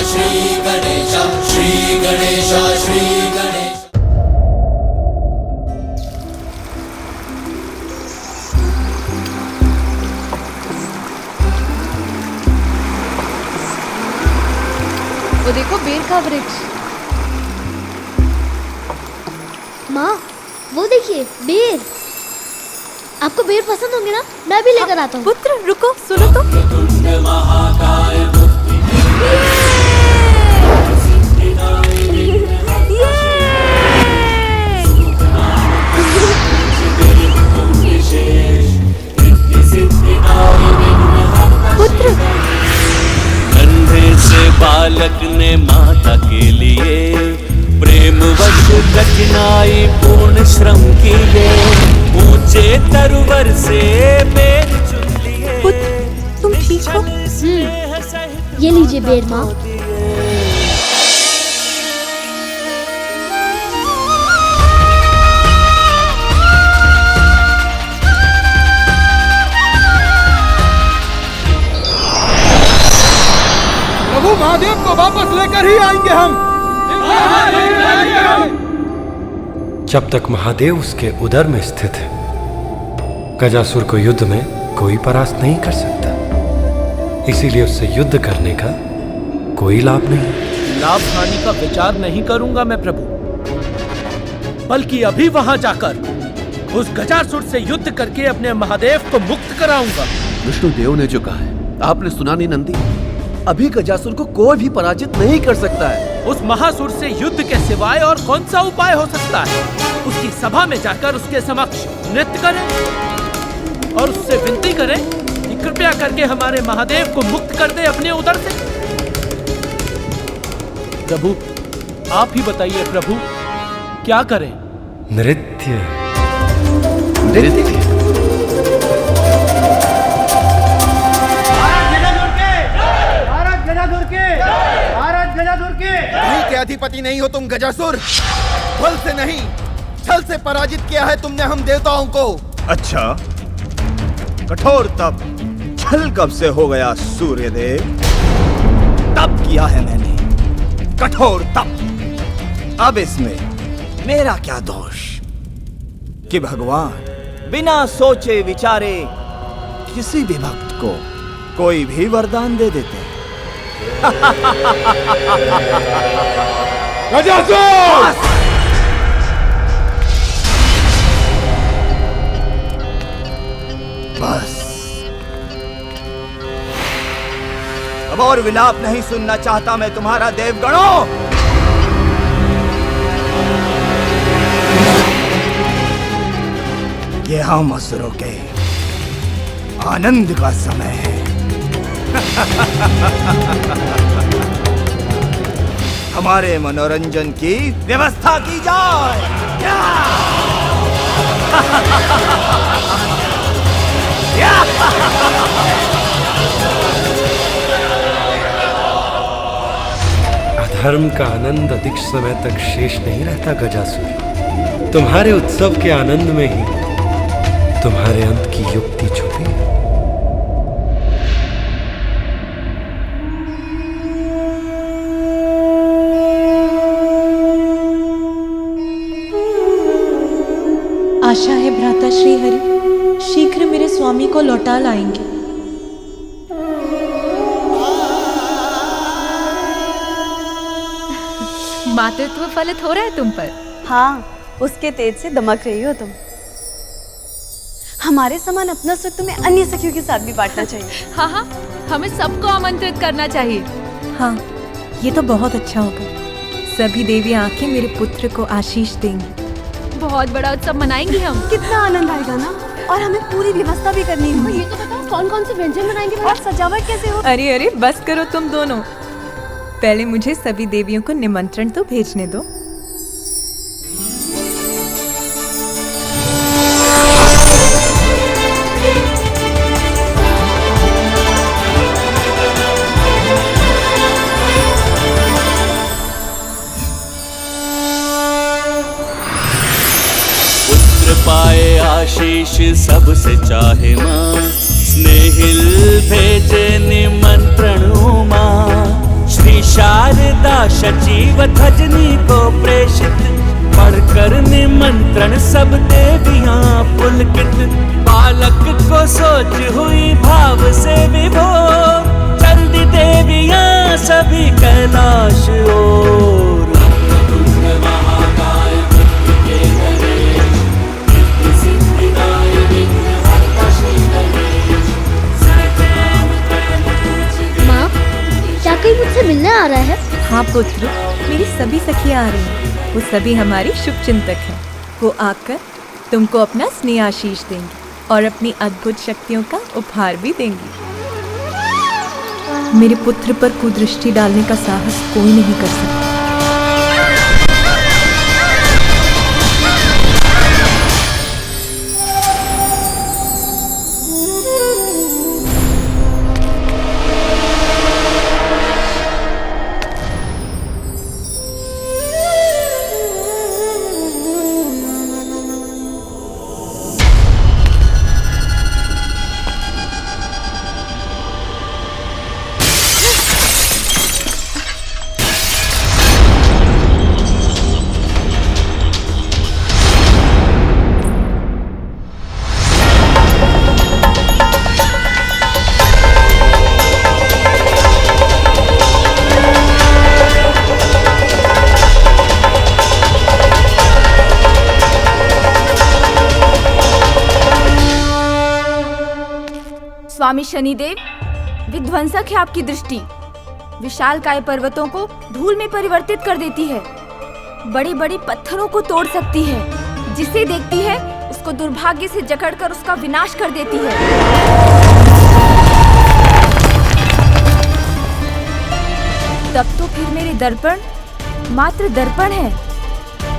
श्री गणेश, श्री गणेश, श्री गणेश। वो देखो बेर का वृक्ष। माँ वो देखिए बेर। आपको बेर पसंद होंगे ना? मैं भी लेकर आता हूँ। पुत्र रुको, सुनो तो। पुत्र कंधे से बालक ने माता के लिए प्रेमवश कठिनाई पूर्ण श्रम किए, ऊंचे तरुवर से बेर चुन लिए। पुत्र तुम ठीक हो? ये लीजिए बेर माँ। प्रभु महादेव को वापस लेकर ही आएंगे हम। जब तक महादेव उसके उदर में स्थित है, गजासुर को युद्ध में कोई परास्त नहीं कर सकता। इसीलिए उससे युद्ध करने का कोई लाभ नहीं। लाभ हानि का विचार नहीं करूंगा मैं प्रभु, बल्कि अभी वहां जाकर उस गजासुर से युद्ध करके अपने महादेव को मुक्त कराऊंगा। विष्णुदेव ने जो कहा है आपने सुना नहीं नंदी? अभी गजासुर को कोई भी पराजित नहीं कर सकता है। उस महासुर से युद्ध के सिवाय और कौन सा उपाय हो सकता है? उसकी सभा में जाकर उसके समक्ष नृत्य करें और उससे विनती करें कि कृपया करके हमारे महादेव को मुक्त कर दे अपने उदर से। प्रभु आप ही बताइए प्रभु, क्या करें? नृत्य। नृत्य? कहीं के अधिपति नहीं हो तुम गजासुर। बल से नहीं छल से पराजित किया है तुमने हम देवताओं को। अच्छा, कठोर तप छल कब से हो गया सूर्यदेव? तप किया है मैंने, कठोर तप। अब इसमें मेरा क्या दोष कि भगवान बिना सोचे विचारे किसी भी भक्त को कोई भी वरदान दे देते हैं। बस अब और विलाप नहीं सुनना चाहता मैं तुम्हारा देवगणों। ये हम असुरों के आनंद का समय है। हमारे मनोरंजन की व्यवस्था की जाए। अधर्म का आनंद अधिक समय तक शेष नहीं रहता गजासुर। तुम्हारे उत्सव के आनंद में ही तुम्हारे अंत की युक्ति छुपी है। आशा है भ्राता श्री हरि शीघ्र मेरे स्वामी को लौटा लाएंगे। मातृत्व फलित हो रहा है तुम पर। हाँ, उसके तेज से दमक रही हो तुम। हमारे समान अपना सुख तुम्हें अन्य सखियों के साथ भी बांटना चाहिए। हाँ हाँ, हमें सबको आमंत्रित करना चाहिए। हाँ, ये तो बहुत अच्छा होगा। सभी देवी आंखें मेरे पुत्र को आशीष देंगी। बहुत बड़ा उत्सव मनाएंगे हम। कितना आनंद आएगा ना। और हमें पूरी व्यवस्था भी करनी है। ये तो बताओ कौन कौन से व्यंजन बनाएंगे और सजावट कैसे हो? अरे अरे बस करो तुम दोनों। पहले मुझे सभी देवियों को निमंत्रण तो भेजने दो। पाए आशीष सबसे चाहे माँ, स्नेहिल भेजे निमंत्रण माँ। श्री पिता शचीव धजनी को प्रेषित, पढ़कर निमंत्रण सब देवियां पुलकित। बालक को सोच हुई भाव से विभोर, चल दी देवियां सभी कैलाश ओर। माँ, क्या कोई मुझसे मिलने आ रहा है? हाँ पुत्र, मेरी सभी सखियाँ आ रही हैं। वो सभी हमारी शुभ चिंतक हैं। वो आकर तुमको अपना स्नेह आशीष देंगी और अपनी अद्भुत शक्तियों का उपहार भी देंगी। मेरे पुत्र पर कुदृष्टि डालने का साहस कोई नहीं कर सकता। स्वामी शनिदेव, विध्वंसक है आपकी दृष्टि। विशालकाय पर्वतों को धूल में परिवर्तित कर देती है, बड़े बड़े पत्थरों को तोड़ सकती है। जिसे देखती है उसको दुर्भाग्य से जकड़कर उसका विनाश कर देती है। तब तो फिर मेरे दर्पण मात्र दर्पण है।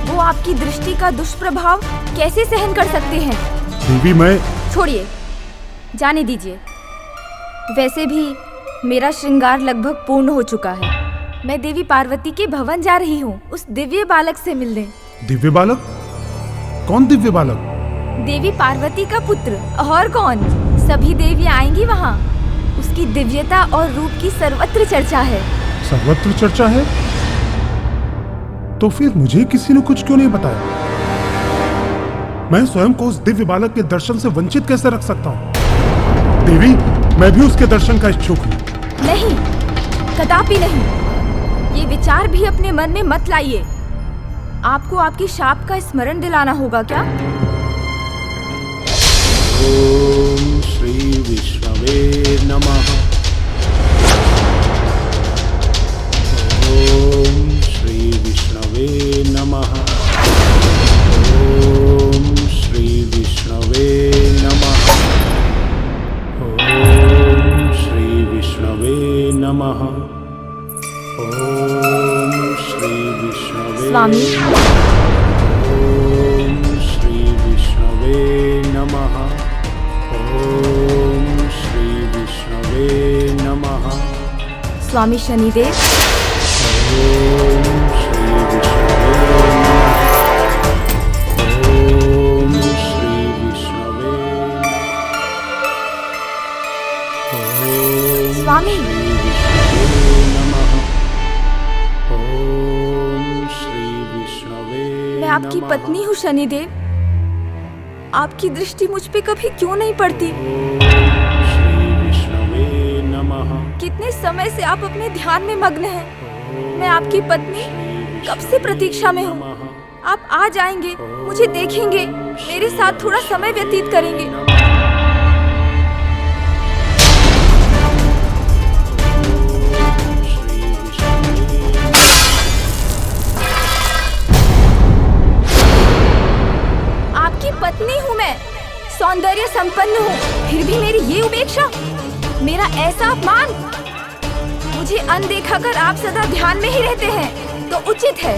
वो आपकी दृष्टि का दुष्प्रभाव कैसे सहन कर सकते हैं? देवी, मैं छोड़िए, जाने दीजिए। वैसे भी मेरा श्रृंगार लगभग पूर्ण हो चुका है। मैं देवी पार्वती के भवन जा रही हूँ उस दिव्य बालक से मिलने। दिव्य बालक? कौन दिव्य बालक? देवी पार्वती का पुत्र, और कौन। सभी देवियाँ आएंगी वहाँ। उसकी दिव्यता और रूप की सर्वत्र चर्चा है। सर्वत्र चर्चा है? तो फिर मुझे किसी ने कुछ क्यों नहीं बताया? मैं स्वयं को उस दिव्य बालक के दर्शन से वंचित कैसे रख सकता हूँ? देवी, मैं भी उसके दर्शन का इच्छुक हूँ। नहीं, कदापि नहीं। ये विचार भी अपने मन में मत लाइए। आपको आपकी शाप का स्मरण दिलाना होगा क्या? ओम श्री विष्णवे नमः। ओम श्री विष्णवे नमः। ओम श्री विष्णवे नमः। ओम श्री विष्णवे नमः। ओम श्री विष्णवे। स्वामी, ओम श्री विष्णवे नमः। ओम श्री विष्णवे नमः। स्वामी शनिदेव। ओम श्री विष्णवे नमः। ओम श्री विष्णवे नमः। स्वामी, मैं आपकी पत्नी हूँ शनिदेव। आपकी दृष्टि मुझ पे कभी क्यों नहीं पड़ती? कितने समय से आप अपने ध्यान में मग्न हैं। मैं आपकी पत्नी कब से प्रतीक्षा में हूँ। आप आ जाएंगे, मुझे देखेंगे, मेरे साथ थोड़ा समय व्यतीत करेंगे। पत्नी हूँ मैं, सौंदर्य संपन्न हूँ, फिर भी मेरी ये उपेक्षा, मेरा ऐसा अपमान। मुझे अनदेखा कर आप सदा ध्यान में ही रहते हैं तो उचित है।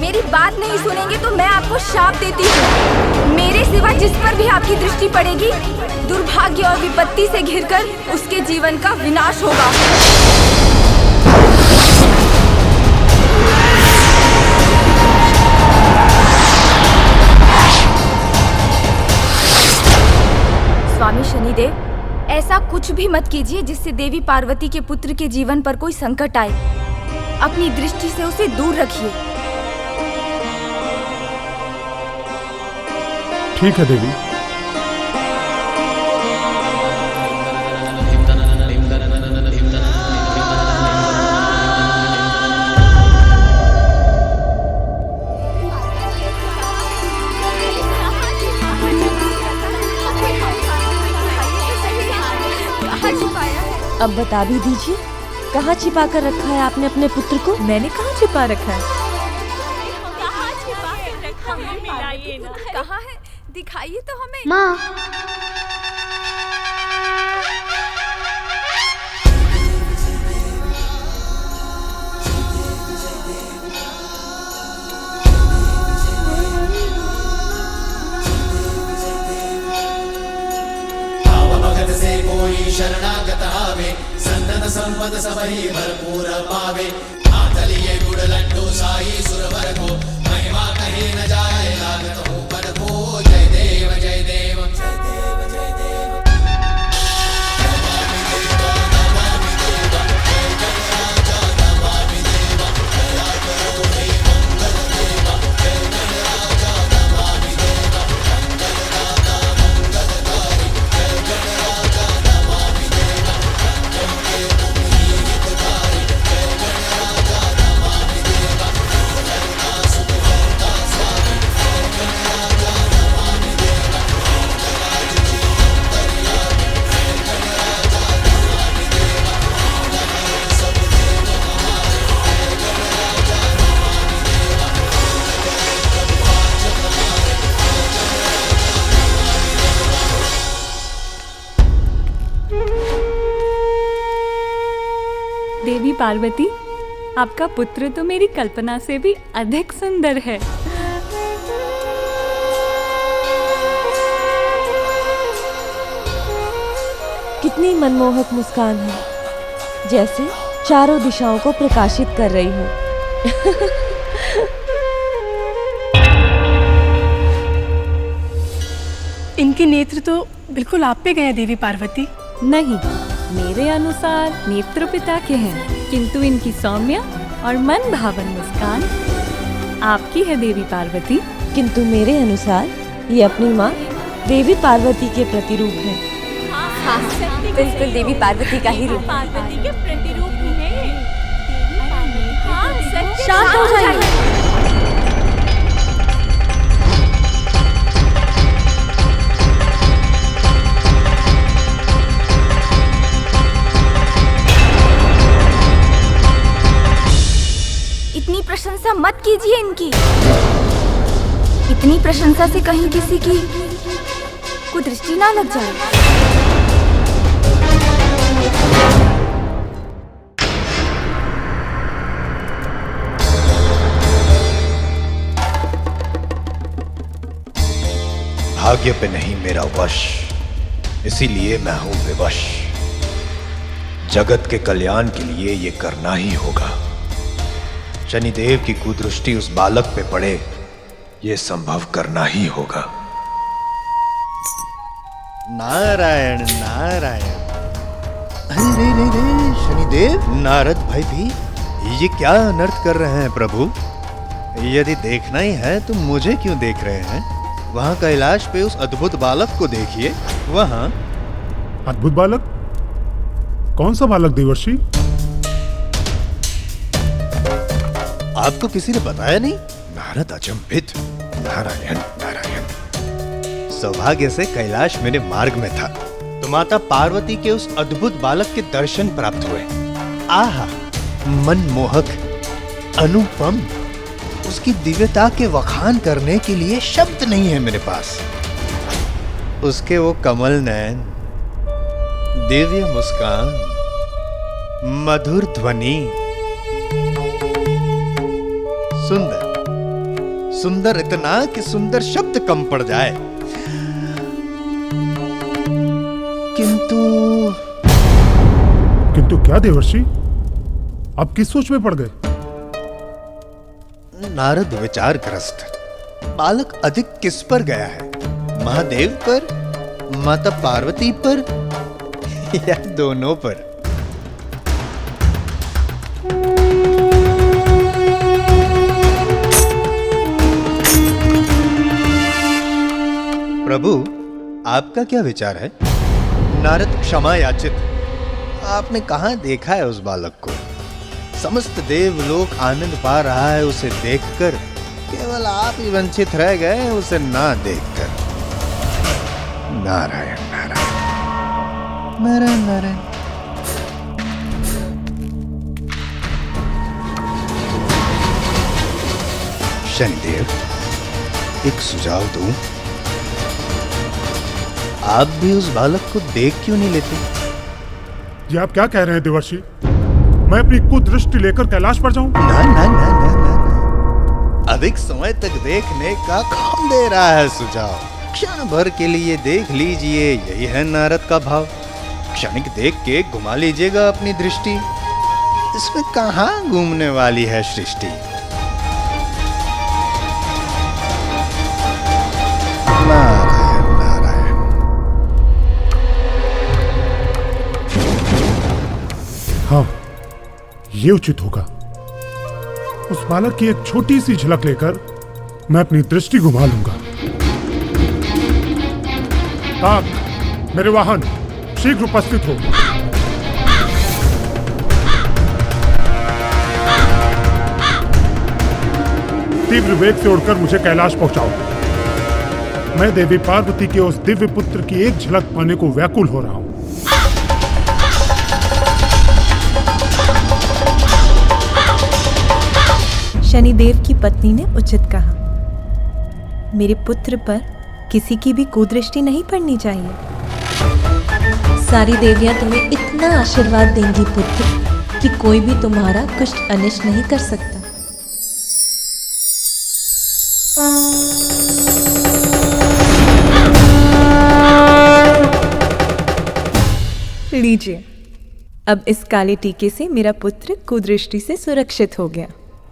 मेरी बात नहीं सुनेंगे तो मैं आपको शाप देती हूँ। मेरे सिवा जिस पर भी आपकी दृष्टि पड़ेगी, दुर्भाग्य और विपत्ति से घिरकर उसके जीवन का विनाश होगा। स्वामी शनिदेव, ऐसा कुछ भी मत कीजिए जिससे देवी पार्वती के पुत्र के जीवन पर कोई संकट आए। अपनी दृष्टि से उसे दूर रखिए। ठीक है देवी। अब बता भी दीजिए, कहाँ छिपा कर रखा है आपने अपने पुत्र को? मैंने कहाँ छिपा रखा है? कहाँ है? दिखाइए तो हमें। माँ, भगत से कोई शरणागत आवे, संतत संपद सबही भरपूर पावे। आतलिए गुड़ लड्डू साई सुरवर को, महिमा कहे न जाए लागत हो पर को। जय देव जय देव जय देव जय देव। देवी पार्वती, आपका पुत्र तो मेरी कल्पना से भी अधिक सुंदर है। कितनी मनमोहक मुस्कान है, जैसे चारों दिशाओं को प्रकाशित कर रही हो। इनके नेत्र तो बिल्कुल आप पे गए देवी पार्वती। नहीं, मेरे अनुसार नेत्र पिता के हैं, किंतु इनकी सौम्य और मन भावन मुस्कान आपकी है देवी पार्वती। किंतु मेरे अनुसार ये अपनी माँ देवी पार्वती के प्रतिरूप है। हाँ, बिल्कुल देवी पार्वती का ही रूप। पार्वती के प्रतिरूप है। शांत हो जाइए। इतनी प्रशंसा मत कीजिए इनकी। इतनी प्रशंसा से कहीं किसी की कुदृष्टि ना लग जाए। भाग्य पे नहीं मेरा वश, इसीलिए मैं हूं विवश। जगत के कल्याण के लिए ये करना ही होगा। शनिदेव की कुदृष्टि उस बालक पे पड़े, ये संभव करना ही होगा। नारायण नारायण। अरे रे रे रे, शनिदेव, नारद भाई भी ये क्या अनर्थ कर रहे हैं प्रभु? यदि देखना ही है तो मुझे क्यों देख रहे हैं? वहां कैलाश पे उस अद्भुत बालक को देखिए। वहां अद्भुत बालक? कौन सा बालक देवर्षि? आपको किसी ने बताया नहीं? नारद अचंभित। नारायण नारायण। सौभाग्य से कैलाश मेरे मार्ग में था तो माता पार्वती के उस अद्भुत बालक के दर्शन प्राप्त हुए। आहा, मनमोहक, अनुपम। उसकी दिव्यता के वखान करने के लिए शब्द नहीं है मेरे पास। उसके वो कमल नयन, दिव्य मुस्कान, मधुर ध्वनि, सुंदर सुंदर इतना कि सुंदर शब्द कम पड़ जाए। किंतु क्या देवर्षि, आप किस सोच में पड़ गए? नारद विचारग्रस्त। बालक अधिक किस पर गया है? महादेव पर, माता पार्वती पर, या दोनों पर? प्रभु, आपका क्या विचार है? नारद क्षमा याचित, आपने कहाँ देखा है उस बालक को? समस्त देवलोक आनंद पा रहा है उसे देखकर, केवल आप ही वंचित रह गए उसे ना देखकर। नारायण नारायण नारायण नारायण। शनिदेव, एक सुझाव दूं? आप भी उस बालक को देख क्यों नहीं लेते? ये आप क्या कह रहे हैं देवर्षि? मैं अपनी कुदृष्टि लेकर कैलाश पर जाऊं? ना ना ना ना ना, अधिक समय तक देखने का कौन दे रहा है सुझाव? क्षण भर के लिए देख लीजिए, यही है नारद का भाव। क्षणिक देख के घुमा लीजिएगा अपनी दृष्टि, इसमें कहाँ घूमने वाली है सृष्टि। नारायण नारायण। हाँ, ये उचित होगा। उस बालक की एक छोटी सी झलक लेकर मैं अपनी दृष्टि घुमा लूंगा। ताक, मेरे वाहन, शीघ्र उपस्थित हो। तीव्र वेग से उड़कर मुझे कैलाश पहुंचाओ। मैं देवी पार्वती के उस दिव्य पुत्र की एक झलक पाने को व्याकुल हो रहा हूं। शनिदेव की पत्नी ने उचित कहा, मेरे पुत्र पर किसी की भी कुदृष्टि नहीं पड़नी चाहिए। सारी देवियां तुम्हें इतना आशीर्वाद देंगी पुत्र कि कोई भी तुम्हारा कुछ अनिष्ट नहीं कर सकता। लीजिए, अब इस काले टीके से मेरा पुत्र कुदृष्टि से सुरक्षित हो गया।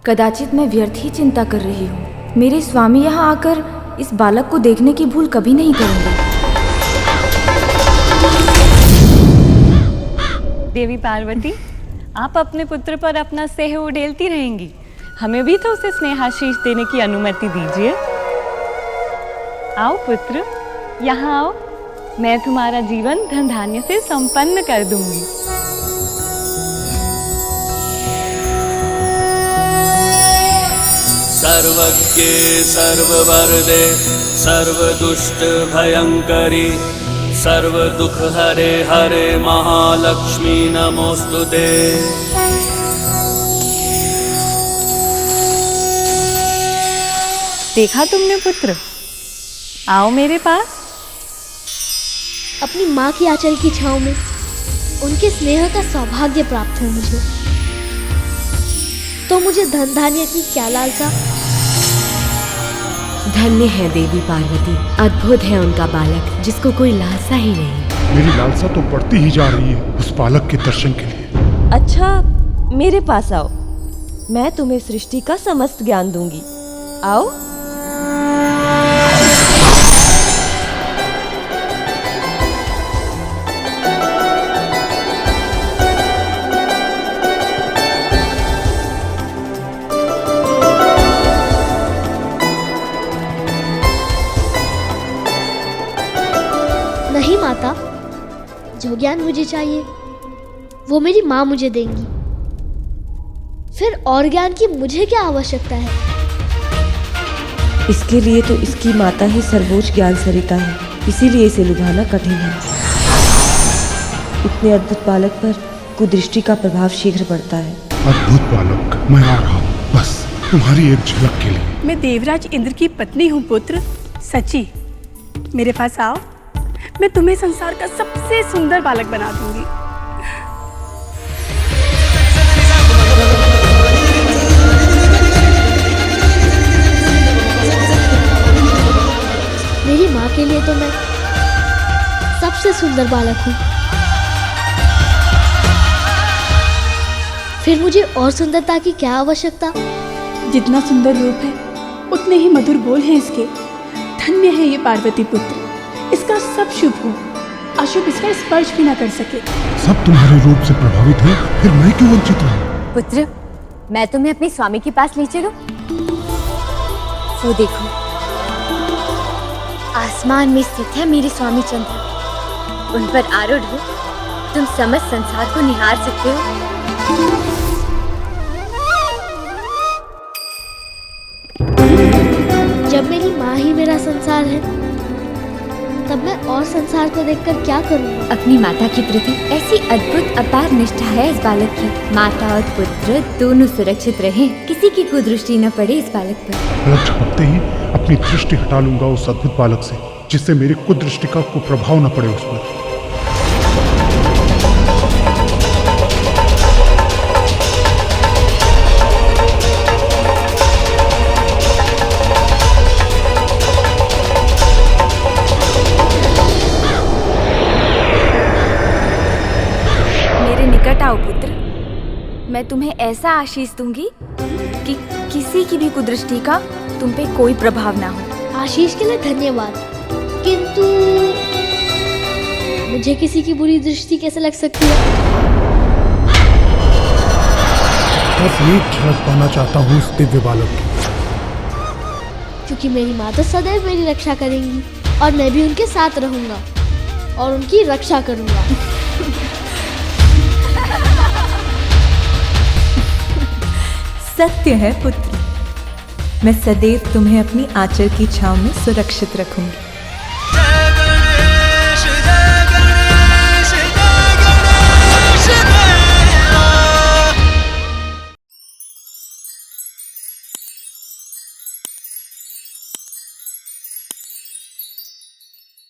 कदाचित मैं व्यर्थ ही चिंता कर रही हूँ। मेरे स्वामी यहाँ आकर इस बालक को देखने की भूल कभी नहीं करेंगे। देवी पार्वती, आप अपने पुत्र पर अपना स्नेह उड़ेलती रहेंगी, हमें भी तो उसे स्नेहाशीष देने की अनुमति दीजिए। आओ पुत्र, यहाँ आओ, मैं तुम्हारा जीवन धन धान्य से संपन्न कर दूंगी। सर्वज्ञे सर्ववरदे सर्वदुष्ट भयंकरी सर्वदुख हरे हरे महालक्ष्मी नमोस्तुते। देखा तुमने पुत्र, आओ मेरे पास। अपनी माँ की आंचल की छांव में उनके स्नेह का सौभाग्य प्राप्त है मुझे, तो मुझे धन धान्य की क्या लालसा। धन्य है देवी पार्वती, अद्भुत है उनका बालक जिसको कोई लालसा ही नहीं। मेरी लालसा तो बढ़ती ही जा रही है उस बालक के दर्शन के लिए। अच्छा, मेरे पास आओ, मैं तुम्हें सृष्टि का समस्त ज्ञान दूंगी। आओ। नहीं माता, जो ज्ञान मुझे चाहिए वो मेरी माँ मुझे देंगी, फिर और ज्ञान की मुझे क्या आवश्यकता है। इसके लिए तो इसकी माता ही सर्वोच्च ज्ञान सरिता है, इसीलिए इसे लुभाना कठिन है। इतने अद्भुत बालक पर कुदृष्टि का प्रभाव शीघ्र पड़ता है। अद्भुत बालक, मैं आ रहा हूँ, बस तुम्हारी एक झलक के लिए। मैं देवराज इंद्र की पत्नी हूँ पुत्र, सची। मेरे पास आओ, मैं तुम्हें संसार का सबसे सुंदर बालक बना दूंगी। मेरी माँ के लिए तो मैं सबसे सुंदर बालक हूँ, फिर मुझे और सुंदरता की क्या आवश्यकता। जितना सुंदर रूप है उतने ही मधुर बोल हैं इसके। धन्य है ये पार्वती पुत्र, इसका सब शुभ हो, अशुभ इसका स्पर्श भी ना कर सके। सब तुम्हारे रूप से प्रभावित है, फिर मैं क्यों वंचित रहूं? पुत्र, मैं तुम्हें अपने स्वामी के पास ले चलूं? वो देखो, आसमान में स्थित है मेरे स्वामी चंद्र। उन पर आरूढ़ हो तुम समस्त संसार को निहार सकते हो। जब मेरी माँ ही मेरा संसार है, तब मैं और संसार को देखकर क्या करूँगा? अपनी माता के प्रति ऐसी अद्भुत अपार निष्ठा है इस बालक की। माता और पुत्र दोनों सुरक्षित रहें, किसी की कुदृष्टि न पड़े इस बालक पर। पलक झपकते ही अपनी दृष्टि हटा लूंगा उस अद्भुत बालक से, जिससे मेरी कुदृष्टि का कुप्रभाव न पड़े उस पर। आओ पुत्र, मैं तुम्हें ऐसा आशीष दूंगी कि किसी की भी कुदृष्टि का तुम पे कोई प्रभाव ना हो। आशीष के लिए धन्यवाद, किंतु मुझे किसी की बुरी दृष्टि कैसे लग सकती है? बस एक झलक पाना चाहता हूँ उस दिव्य बालक की। क्योंकि मेरी माँ तो सदैव मेरी रक्षा करेंगी और मैं भी उनके साथ रहूंगा और उनकी रक्षा करूंगा। सत्य है पुत्र, मैं सदैव तुम्हें अपनी आंचल की छांव में सुरक्षित रखूंगी।